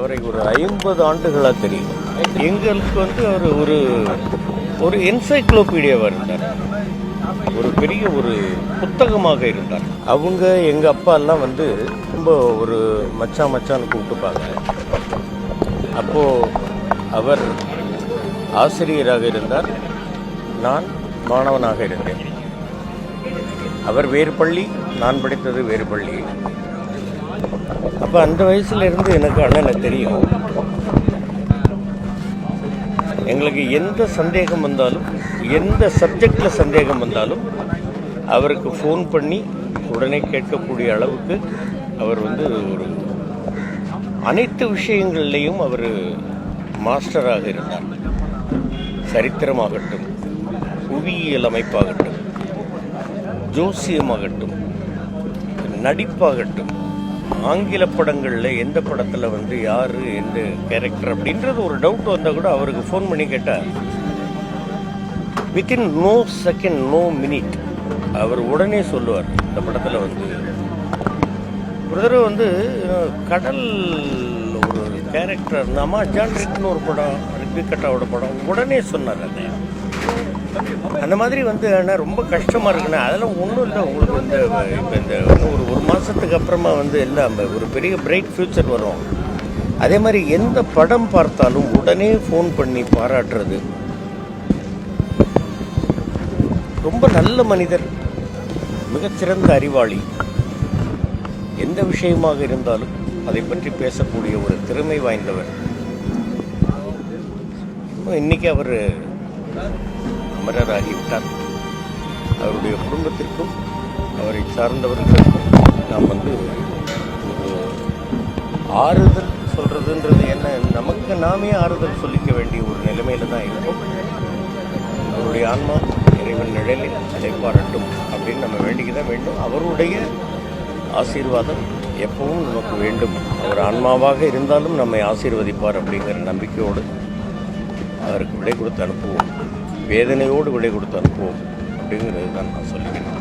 அவரை ஒரு 50 ஆண்டுகளாக தெரியும். எங்களுக்கு வந்து அவர் ஒரு ஒரு என்சைக்ளோபீடியாவாக இருந்தார். ஒரு பெரிய ஒரு புத்தகமாக இருந்தார். அவங்க எங்கள் அப்பா எல்லாம் வந்து ரொம்ப ஒரு மச்சான்னு கூப்பிட்டுப்பாங்க. அப்போது அவர் ஆசிரியராக இருந்தார், நான் மாணவனாக இருந்தேன். அவர் வேறு பள்ளி, நான் படித்தது வேறு பள்ளி. அப்போ அந்த வயசுலேருந்து எனக்கு அண்ணனை தெரியும். எங்களுக்கு எந்த சந்தேகம் வந்தாலும், எந்த சப்ஜெக்டில் சந்தேகம் வந்தாலும் அவருக்கு ஃபோன் பண்ணி உடனே கேட்கக்கூடிய அளவுக்கு அவர் வந்து ஒரு அனைத்து விஷயங்கள்லேயும் அவர் மாஸ்டராக இருந்தார். சரித்திரமாகட்டும், புவியியல் அமைப்பாகட்டும், ஜோசியமாகட்டும், நடிப்பாகட்டும், ஆங்கில படங்களில் எந்த படத்தில் வந்து யார் எந்த கேரக்டர் அப்படின்றது ஒரு டவுட் வந்தால் கூட அவருக்கு ஃபோன் பண்ணி கேட்டால் within no second no minute அவர் உடனே சொல்லுவார். இந்த படத்தில் வந்து ஒரு தடவை வந்து கடல் ஒரு கேரக்டர் இருந்தாமா ஜான்ஸ்ட்னு ஒரு படம், ரித்விகட்டாவோட படம், உடனே சொன்னார். அந்த மாதிரி வந்து ஆனால் ரொம்ப கஷ்டமாக இருக்குண்ணா. அதெல்லாம் ஒன்றும் இல்லை. உங்களுக்கு இந்த இப்போ இந்த ஒரு மாதத்துக்கு அப்புறமா வந்து எல்லாம் ஒரு பெரிய பிரைட் ஃப்யூச்சர் வரும். அதே மாதிரி எந்த படம் பார்த்தாலும் உடனே ஃபோன் பண்ணி பாராட்டுறது. ரொம்ப நல்ல மனிதர், மிகச்சிறந்த அறிவாளி. எந்த விஷயமாக இருந்தாலும் அதை பற்றி பேசக்கூடிய ஒரு திறமை வாய்ந்தவர். இன்னைக்கு அவர் அமரராகிவிட்டார். அவருடைய குடும்பத்திற்கும் அவரை சார்ந்தவர்களுக்கும் நாம் வந்து ஒரு ஆறுதல் சொல்கிறதுன்றது என்ன, நமக்கு நாமே ஆறுதல் சொல்லிக்க வேண்டிய ஒரு நிலைமையில் தான் இருக்கும். அவருடைய ஆன்மா இறைவன் நிழலில் இளைப்பாறட்டும் அப்படின்னு நம்ம வேண்டிக்க தான் வேண்டும். அவருடைய ஆசீர்வாதம் எப்பவும் நமக்கு வேண்டும். அவர் ஆன்மாவாக இருந்தாலும் நம்மை ஆசீர்வதிப்பார் அப்படிங்கிற நம்பிக்கையோடு அவருக்கு விடை கொடுத்து அனுப்புவோம். வேதனையோடு விடை கொடுத்து அனுப்புவோம் அப்படிங்கிறது தான் நான் சொல்லிக்கிறேன்.